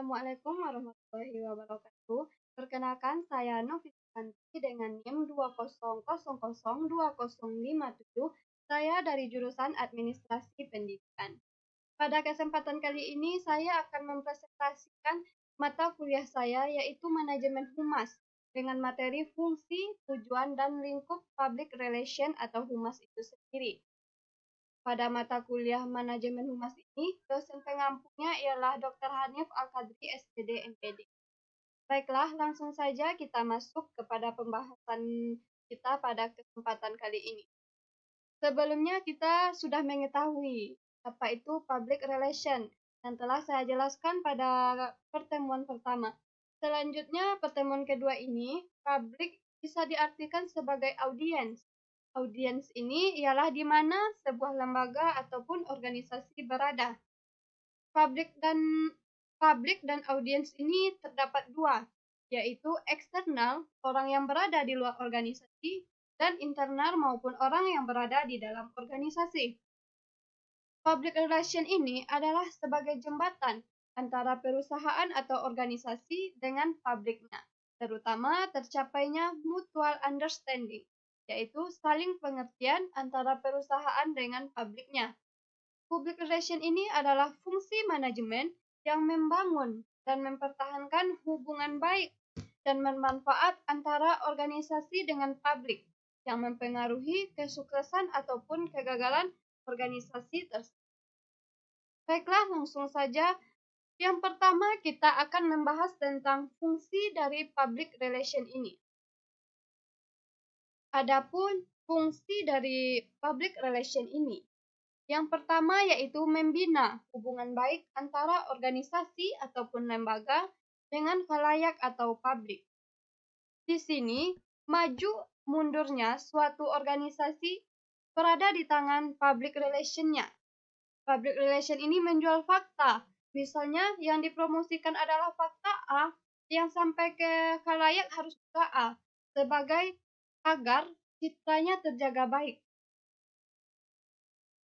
Assalamualaikum warahmatullahi wabarakatuh. Perkenalkan, saya Novi Susanti dengan NIM 200002057. Saya dari jurusan Administrasi Pendidikan. Pada kesempatan kali ini, saya akan mempresentasikan mata kuliah saya, yaitu Manajemen Humas, dengan materi fungsi, tujuan, dan lingkup Public Relation atau Humas itu sendiri. Pada mata kuliah Manajemen Humas ini, dosen pengampunya ialah Dr. Hanif Al-Qadri, SPD, MPD. Baiklah, langsung saja kita masuk kepada pembahasan kita pada kesempatan kali ini. Sebelumnya kita sudah mengetahui apa itu public relation yang telah saya jelaskan pada pertemuan pertama. Selanjutnya, pertemuan kedua ini, public bisa diartikan sebagai audiens. Audiens ini ialah di mana sebuah lembaga ataupun organisasi berada. Publik dan audiens ini terdapat dua, yaitu eksternal, orang yang berada di luar organisasi, dan internal maupun orang yang berada di dalam organisasi. Public relation ini adalah sebagai jembatan antara perusahaan atau organisasi dengan publiknya, terutama tercapainya mutual understanding, yaitu saling pengertian antara perusahaan dengan publiknya. Public relation ini adalah fungsi manajemen yang membangun dan mempertahankan hubungan baik dan bermanfaat antara organisasi dengan publik yang mempengaruhi kesuksesan ataupun kegagalan organisasi tersebut. Baiklah, langsung saja. Yang pertama, kita akan membahas tentang fungsi dari public relation ini. Adapun fungsi dari public relation ini, yang pertama yaitu membina hubungan baik antara organisasi ataupun lembaga dengan khalayak atau publik. Di sini, maju mundurnya suatu organisasi berada di tangan public relation-nya. Public relation ini menjual fakta. Misalnya yang dipromosikan adalah fakta A, yang sampai ke khalayak harus juga A, sebagai agar citranya terjaga baik.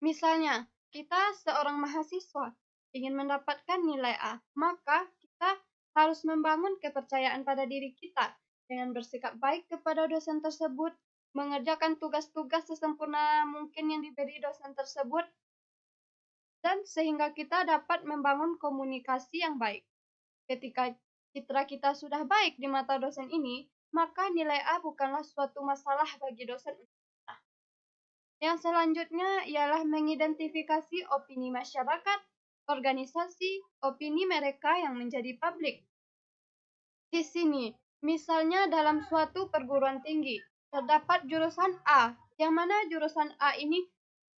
Misalnya, kita seorang mahasiswa ingin mendapatkan nilai A, maka kita harus membangun kepercayaan pada diri kita dengan bersikap baik kepada dosen tersebut, mengerjakan tugas-tugas sesempurna mungkin yang diberi dosen tersebut, dan sehingga kita dapat membangun komunikasi yang baik. Ketika citra kita sudah baik di mata dosen ini, maka nilai A bukanlah suatu masalah bagi dosen. Yang selanjutnya ialah mengidentifikasi opini masyarakat, organisasi, opini mereka yang menjadi publik. Di sini, misalnya dalam suatu perguruan tinggi, terdapat jurusan A, yang mana jurusan A ini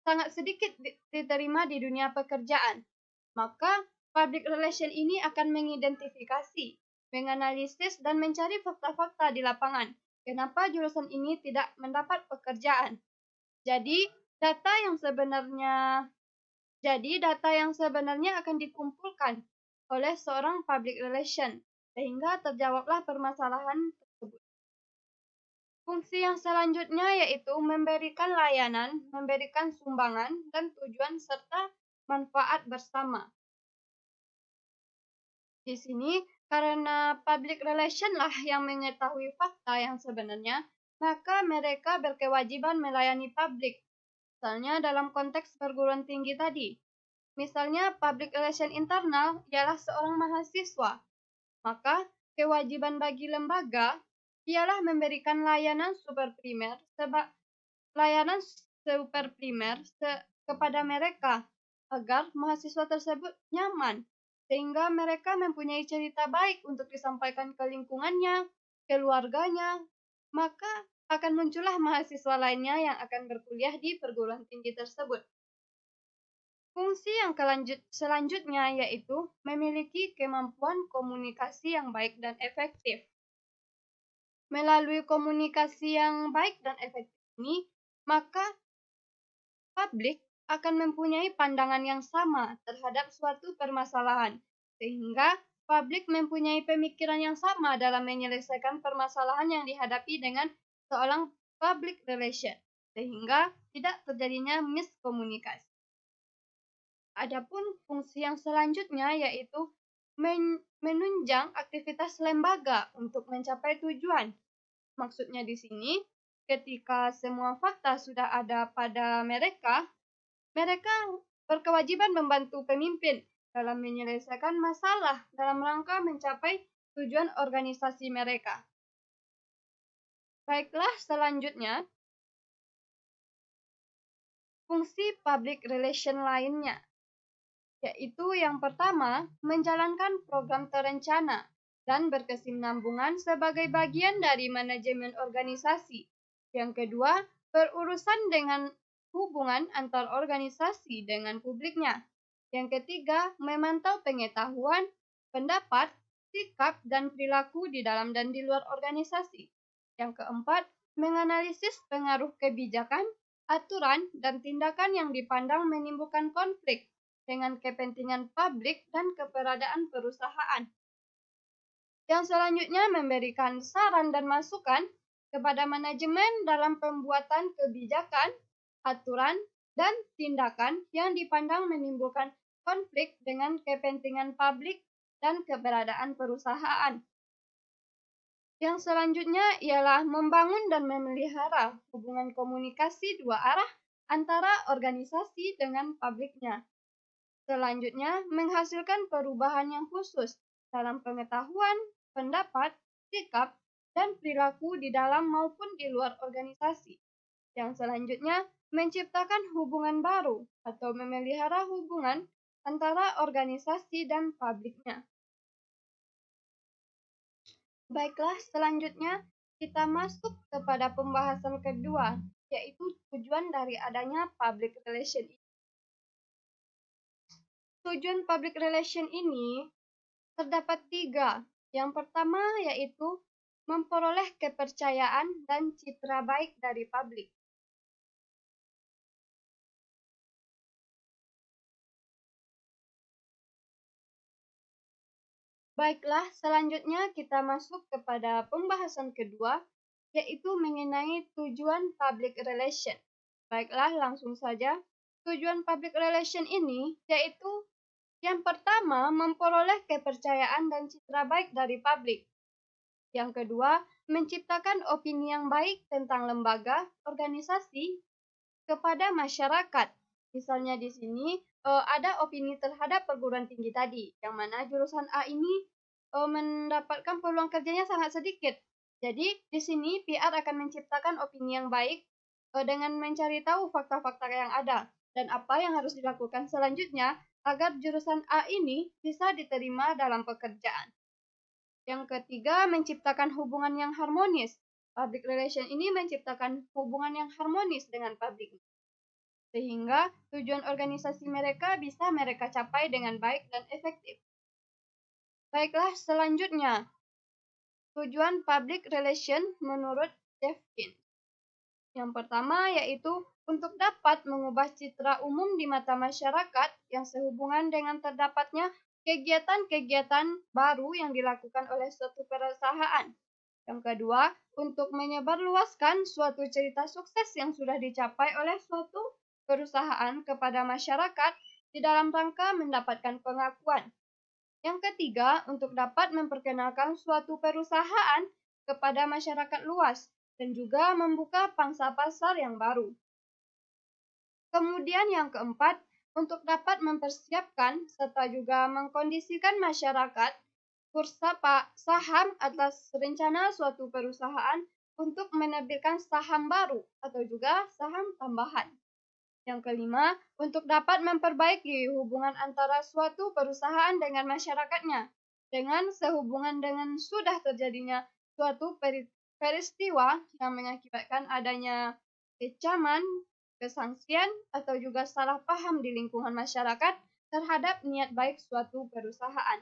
sangat sedikit diterima di dunia pekerjaan. Maka, public relation ini akan mengidentifikasi, menganalisis, dan mencari fakta-fakta di lapangan. Kenapa jurusan ini tidak mendapat pekerjaan? Jadi, data yang sebenarnya akan dikumpulkan oleh seorang public relation, sehingga terjawablah permasalahan tersebut. Fungsi yang selanjutnya yaitu memberikan layanan, memberikan sumbangan, dan tujuan serta manfaat bersama. Di sini, karena public relation lah yang mengetahui fakta yang sebenarnya, maka mereka berkewajiban melayani publik. Misalnya dalam konteks perguruan tinggi tadi. Misalnya public relation internal ialah seorang mahasiswa. Maka kewajiban bagi lembaga ialah memberikan layanan super primer kepada mereka agar mahasiswa tersebut nyaman, sehingga mereka mempunyai cerita baik untuk disampaikan ke lingkungannya, keluarganya, maka akan muncullah mahasiswa lainnya yang akan berkuliah di perguruan tinggi tersebut. Fungsi yang selanjutnya yaitu memiliki kemampuan komunikasi yang baik dan efektif. Melalui komunikasi yang baik dan efektif ini, maka publik akan mempunyai pandangan yang sama terhadap suatu permasalahan, sehingga publik mempunyai pemikiran yang sama dalam menyelesaikan permasalahan yang dihadapi dengan seorang public relation, sehingga tidak terjadinya miskomunikasi. Adapun fungsi yang selanjutnya yaitu menunjang aktivitas lembaga untuk mencapai tujuan. Maksudnya di sini, ketika semua fakta sudah ada pada mereka, mereka berkewajiban membantu pemimpin dalam menyelesaikan masalah dalam rangka mencapai tujuan organisasi mereka. Baiklah, selanjutnya, fungsi public relation lainnya, yaitu yang pertama, menjalankan program terencana dan berkesinambungan sebagai bagian dari manajemen organisasi. Yang kedua, berurusan dengan hubungan antar organisasi dengan publiknya. Yang ketiga, memantau pengetahuan, pendapat, sikap, dan perilaku di dalam dan di luar organisasi. Yang keempat, menganalisis pengaruh kebijakan, aturan, dan tindakan yang dipandang menimbulkan konflik dengan kepentingan publik dan keberadaan perusahaan. Yang selanjutnya, memberikan saran dan masukan kepada manajemen dalam pembuatan kebijakan, aturan, dan tindakan yang dipandang menimbulkan konflik dengan kepentingan publik dan keberadaan perusahaan. Yang selanjutnya ialah membangun dan memelihara hubungan komunikasi dua arah antara organisasi dengan publiknya. Selanjutnya, menghasilkan perubahan yang khusus dalam pengetahuan, pendapat, sikap, dan perilaku di dalam maupun di luar organisasi. Yang selanjutnya, menciptakan hubungan baru atau memelihara hubungan antara organisasi dan publiknya. Baiklah, selanjutnya kita masuk kepada pembahasan kedua, yaitu tujuan dari adanya public relation. Tujuan public relation ini terdapat 3. Yang pertama yaitu memperoleh kepercayaan dan citra baik dari publik. Baiklah, selanjutnya kita masuk kepada pembahasan kedua, yaitu mengenai tujuan public relation. Baiklah, langsung saja. Tujuan public relation ini yaitu yang pertama, memperoleh kepercayaan dan citra baik dari publik. Yang kedua, menciptakan opini yang baik tentang lembaga, organisasi, kepada masyarakat. Misalnya di sini ada opini terhadap perguruan tinggi tadi, yang mana jurusan A ini mendapatkan peluang kerjanya sangat sedikit. Jadi di sini PR akan menciptakan opini yang baik dengan mencari tahu fakta-fakta yang ada dan apa yang harus dilakukan selanjutnya agar jurusan A ini bisa diterima dalam pekerjaan. Yang ketiga, menciptakan hubungan yang harmonis. Public relation ini menciptakan hubungan yang harmonis dengan publik, sehingga tujuan organisasi mereka bisa mereka capai dengan baik dan efektif. Baiklah, selanjutnya, tujuan public relation menurut Jeffkins. Yang pertama yaitu untuk dapat mengubah citra umum di mata masyarakat yang sehubungan dengan terdapatnya kegiatan-kegiatan baru yang dilakukan oleh suatu perusahaan. Yang kedua, untuk menyebarluaskan suatu cerita sukses yang sudah dicapai oleh suatu perusahaan kepada masyarakat di dalam rangka mendapatkan pengakuan. Yang ketiga, untuk dapat memperkenalkan suatu perusahaan kepada masyarakat luas dan juga membuka pangsa pasar yang baru. Kemudian yang keempat, untuk dapat mempersiapkan serta juga mengkondisikan masyarakat bursa saham atas rencana suatu perusahaan untuk menerbitkan saham baru atau juga saham tambahan. Yang kelima, untuk dapat memperbaiki hubungan antara suatu perusahaan dengan masyarakatnya dengan sehubungan dengan sudah terjadinya suatu peristiwa yang mengakibatkan adanya kecaman, kesangsian, atau juga salah paham di lingkungan masyarakat terhadap niat baik suatu perusahaan.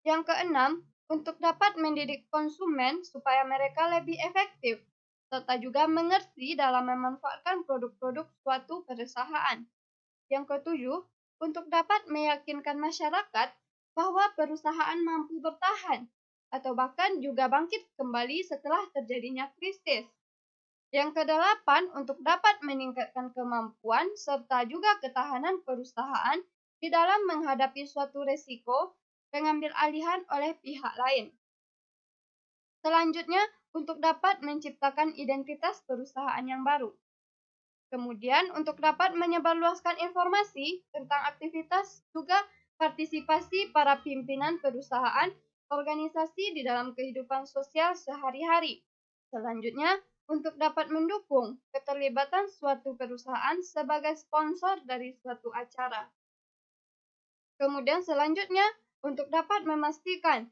Yang keenam, untuk dapat mendidik konsumen supaya mereka lebih efektif, serta juga mengerti dalam memanfaatkan produk-produk suatu perusahaan. Yang ketujuh, untuk dapat meyakinkan masyarakat bahwa perusahaan mampu bertahan, atau bahkan juga bangkit kembali setelah terjadinya krisis. Yang kedelapan, untuk dapat meningkatkan kemampuan serta juga ketahanan perusahaan di dalam menghadapi suatu resiko pengambil alihan oleh pihak lain. Selanjutnya, untuk dapat menciptakan identitas perusahaan yang baru. Kemudian, untuk dapat menyebarluaskan informasi tentang aktivitas juga partisipasi para pimpinan perusahaan organisasi di dalam kehidupan sosial sehari-hari. Selanjutnya, untuk dapat mendukung keterlibatan suatu perusahaan sebagai sponsor dari suatu acara. Kemudian selanjutnya, untuk dapat memastikan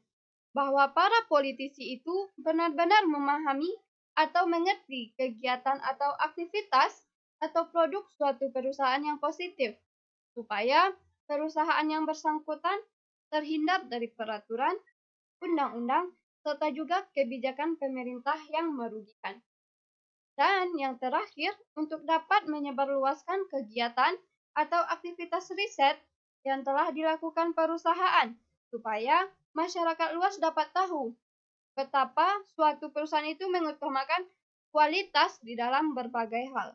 bahwa para politisi itu benar-benar memahami atau mengerti kegiatan atau aktivitas atau produk suatu perusahaan yang positif, supaya perusahaan yang bersangkutan terhindar dari peraturan, undang-undang, serta juga kebijakan pemerintah yang merugikan. Dan yang terakhir, untuk dapat menyebarluaskan kegiatan atau aktivitas riset yang telah dilakukan perusahaan, supaya masyarakat luas dapat tahu betapa suatu perusahaan itu mengutamakan kualitas di dalam berbagai hal.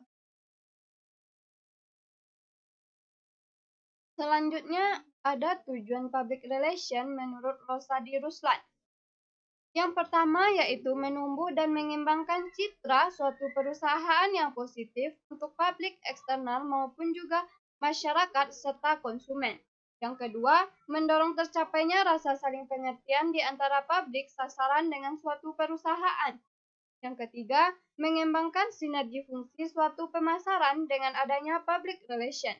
Selanjutnya, ada tujuan public relation menurut Rosadi Ruslan. Yang pertama yaitu menumbuh dan mengembangkan citra suatu perusahaan yang positif untuk publik eksternal maupun juga masyarakat serta konsumen. Yang kedua, mendorong tercapainya rasa saling pengertian di antara publik sasaran dengan suatu perusahaan. Yang ketiga, mengembangkan sinergi fungsi suatu pemasaran dengan adanya public relation.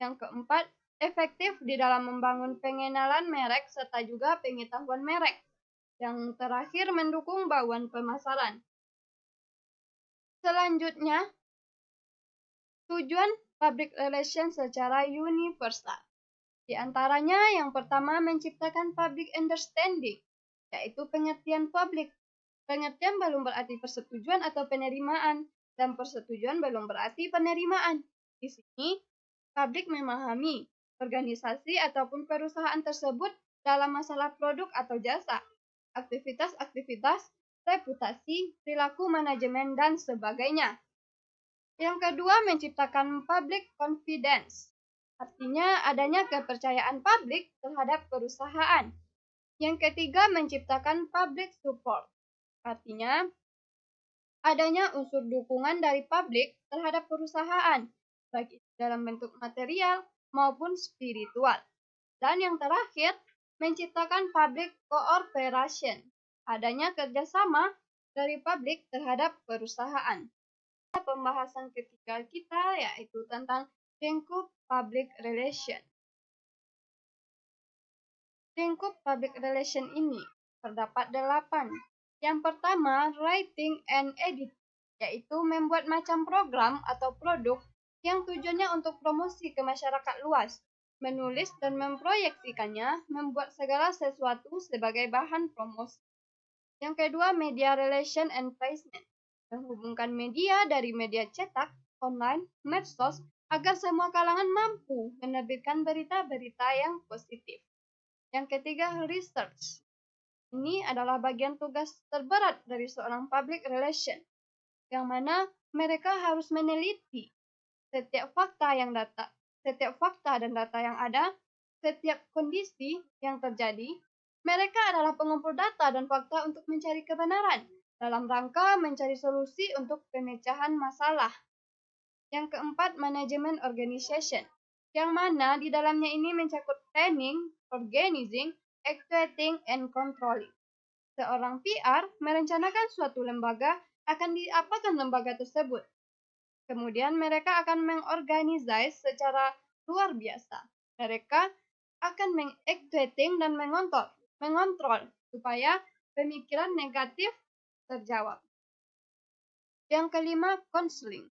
Yang keempat, efektif di dalam membangun pengenalan merek serta juga pengetahuan merek. Yang terakhir, mendukung bauan pemasaran. Selanjutnya, tujuan public relation secara universal. Di antaranya, yang pertama, menciptakan public understanding, yaitu pengertian publik. Pengertian belum berarti persetujuan atau penerimaan, dan persetujuan belum berarti penerimaan. Di sini, publik memahami organisasi ataupun perusahaan tersebut dalam masalah produk atau jasa, aktivitas-aktivitas, reputasi, perilaku manajemen, dan sebagainya. Yang kedua, menciptakan public confidence. Artinya adanya kepercayaan publik terhadap perusahaan. Yang ketiga, menciptakan public support. Artinya adanya unsur dukungan dari publik terhadap perusahaan, baik dalam bentuk material maupun spiritual. Dan yang terakhir, menciptakan public cooperation, adanya kerjasama dari publik terhadap perusahaan. Pembahasan ketiga kita yaitu tentang lingkup public relation. Lingkup public relation ini terdapat 8. Yang pertama, writing and edit, yaitu membuat macam program atau produk yang tujuannya untuk promosi ke masyarakat luas, menulis dan memproyeksikannya, membuat segala sesuatu sebagai bahan promosi. Yang kedua, media relation and placement, menghubungkan media dari media cetak, online, medsos, agar semua kalangan mampu menerbitkan berita-berita yang positif. Yang ketiga, research. Ini adalah bagian tugas terberat dari seorang public relation, yang mana mereka harus meneliti setiap fakta dan data yang ada, setiap kondisi yang terjadi. Mereka adalah pengumpul data dan fakta untuk mencari kebenaran dalam rangka mencari solusi untuk pemecahan masalah. Yang keempat, manajemen organization, yang mana di dalamnya ini mencakup planning, organizing, executing, and controlling. Seorang PR merencanakan suatu lembaga akan diapakan lembaga tersebut. Kemudian mereka akan mengorganisasi secara luar biasa. Mereka akan mengexecuting dan mengontrol supaya pemikiran negatif terjawab. Yang kelima, counseling,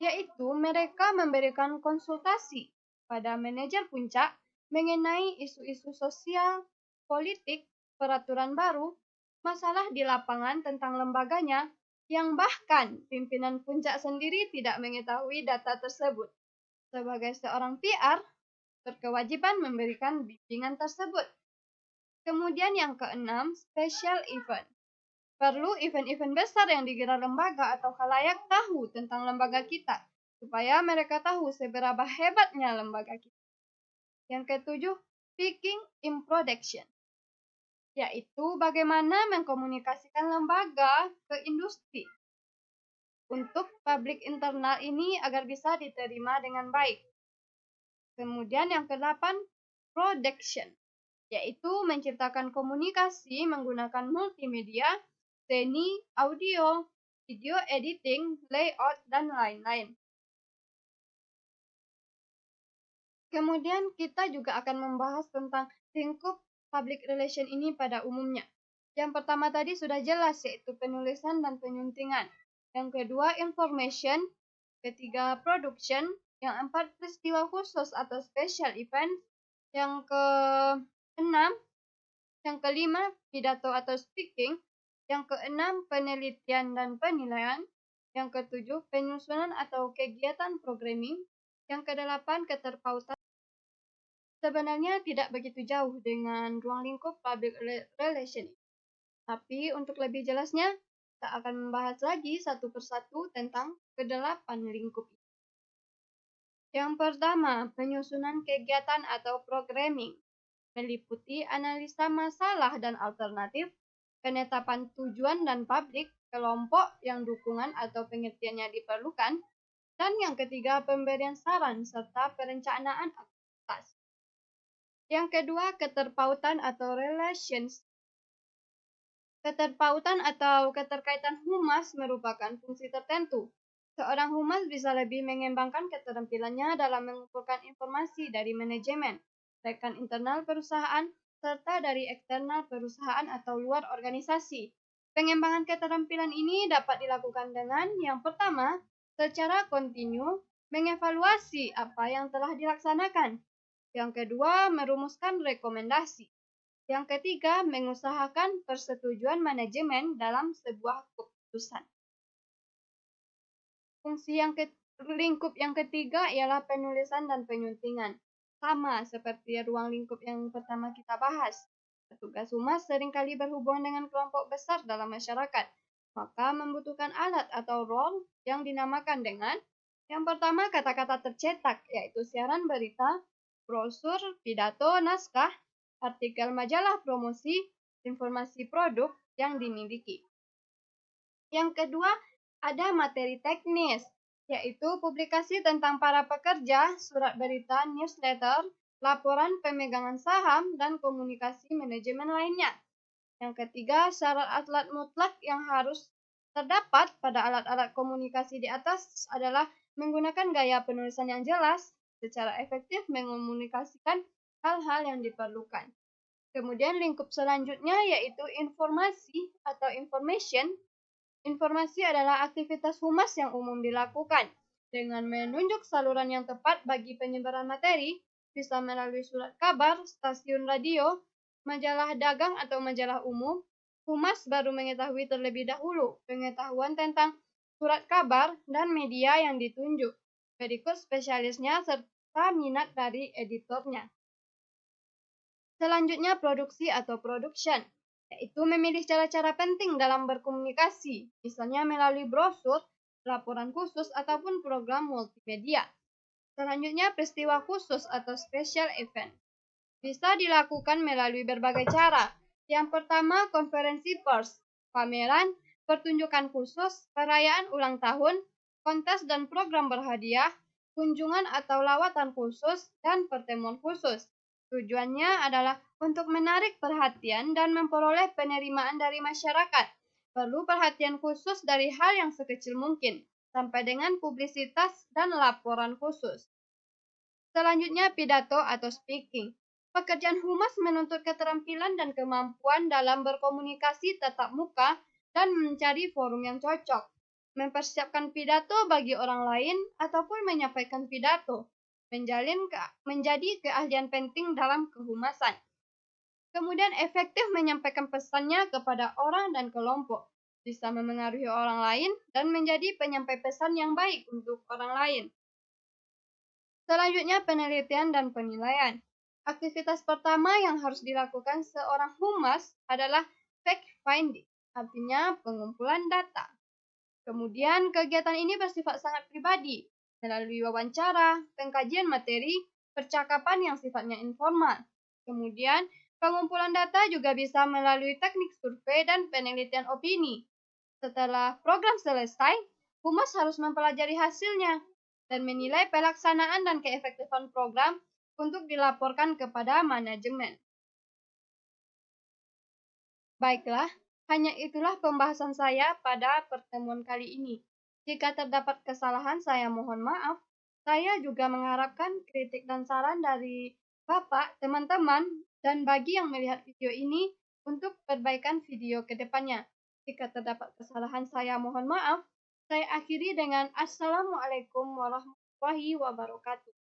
yaitu mereka memberikan konsultasi pada manajer puncak mengenai isu-isu sosial, politik, peraturan baru, masalah di lapangan tentang lembaganya, yang bahkan pimpinan puncak sendiri tidak mengetahui data tersebut. Sebagai seorang PR, berkewajiban memberikan bimbingan tersebut. Kemudian yang keenam, special event. Perlu event-event besar yang digelar lembaga atau khalayak tahu tentang lembaga kita, supaya mereka tahu seberapa hebatnya lembaga kita. Yang ketujuh, speaking in production, yaitu bagaimana mengkomunikasikan lembaga ke industri untuk publik internal ini agar bisa diterima dengan baik. Kemudian yang ke-8, production, yaitu menciptakan komunikasi menggunakan multimedia, seni, audio, video editing, layout, dan lain-lain. Kemudian kita juga akan membahas tentang lingkup public relation ini pada umumnya. Yang pertama tadi sudah jelas, yaitu penulisan dan penyuntingan. Yang kedua, information. Ketiga, production. Yang empat, peristiwa khusus atau special event. Yang keenam, yang kelima, pidato atau speaking. Yang keenam, penelitian dan penilaian. Yang ketujuh, penyusunan atau kegiatan programming. Yang kedelapan, keterpautan. Sebenarnya tidak begitu jauh dengan ruang lingkup public relation. Tapi untuk lebih jelasnya, kita akan membahas lagi satu persatu tentang kedelapan lingkup. Yang pertama, penyusunan kegiatan atau programming, meliputi analisa masalah dan alternatif, penetapan tujuan dan publik, kelompok yang dukungan atau pengertiannya diperlukan, dan yang ketiga, pemberian saran serta perencanaan aktivitas. Yang kedua, keterpautan atau relations. Keterpautan atau keterkaitan humas merupakan fungsi tertentu. Seorang humas bisa lebih mengembangkan keterampilannya dalam mengumpulkan informasi dari manajemen, rekan internal perusahaan, serta dari eksternal perusahaan atau luar organisasi. Pengembangan keterampilan ini dapat dilakukan dengan yang pertama, secara kontinu, mengevaluasi apa yang telah dilaksanakan. Yang kedua, merumuskan rekomendasi. Yang ketiga, mengusahakan persetujuan manajemen dalam sebuah keputusan. Lingkup yang ketiga ialah penulisan dan penyuntingan. Sama seperti ruang lingkup yang pertama kita bahas. Petugas humas seringkali berhubungan dengan kelompok besar dalam masyarakat, maka membutuhkan alat atau role yang dinamakan dengan yang pertama, kata-kata tercetak, yaitu siaran berita, brosur, pidato, naskah, artikel majalah promosi, informasi produk yang dimiliki. Yang kedua, ada materi teknis, yaitu publikasi tentang para pekerja, surat berita, newsletter, laporan pemegangan saham, dan komunikasi manajemen lainnya. Yang ketiga, syarat alat mutlak yang harus terdapat pada alat-alat komunikasi di atas adalah menggunakan gaya penulisan yang jelas, secara efektif mengomunikasikan hal-hal yang diperlukan. Kemudian lingkup selanjutnya yaitu informasi atau information. Informasi adalah aktivitas humas yang umum dilakukan dengan menunjuk saluran yang tepat bagi penyebaran materi, bisa melalui surat kabar, stasiun radio, majalah dagang atau majalah umum. Humas baru mengetahui terlebih dahulu pengetahuan tentang surat kabar dan media yang ditunjuk. Berikut spesialisnya serta minat dari editornya. Selanjutnya produksi atau production, yaitu memilih cara-cara penting dalam berkomunikasi, misalnya melalui brosur, laporan khusus, ataupun program multimedia. Selanjutnya peristiwa khusus atau special event. Bisa dilakukan melalui berbagai cara. Yang pertama, konferensi pers, pameran, pertunjukan khusus, perayaan ulang tahun, kontes dan program berhadiah, kunjungan atau lawatan khusus, dan pertemuan khusus. Tujuannya adalah untuk menarik perhatian dan memperoleh penerimaan dari masyarakat. Perlu perhatian khusus dari hal yang sekecil mungkin, sampai dengan publisitas dan laporan khusus. Selanjutnya, pidato atau speaking. Pekerjaan humas menuntut keterampilan dan kemampuan dalam berkomunikasi tatap muka dan mencari forum yang cocok. Mempersiapkan pidato bagi orang lain ataupun menyampaikan pidato menjadi keahlian penting dalam kehumasan. Kemudian efektif menyampaikan pesannya kepada orang dan kelompok, bisa memengaruhi orang lain dan menjadi penyampai pesan yang baik untuk orang lain. Selanjutnya penelitian dan penilaian. Aktivitas pertama yang harus dilakukan seorang humas adalah fact finding, artinya pengumpulan data. Kemudian kegiatan ini bersifat sangat pribadi, melalui wawancara, pengkajian materi, percakapan yang sifatnya informal. Kemudian, pengumpulan data juga bisa melalui teknik survei dan penelitian opini. Setelah program selesai, humas harus mempelajari hasilnya dan menilai pelaksanaan dan keefektifan program untuk dilaporkan kepada manajemen. Baiklah, hanya itulah pembahasan saya pada pertemuan kali ini. Jika terdapat kesalahan, saya mohon maaf. Saya juga mengharapkan kritik dan saran dari Bapak, teman-teman, dan bagi yang melihat video ini untuk perbaikan video ke depannya. Jika terdapat kesalahan, saya mohon maaf. Saya akhiri dengan Assalamualaikum warahmatullahi wabarakatuh.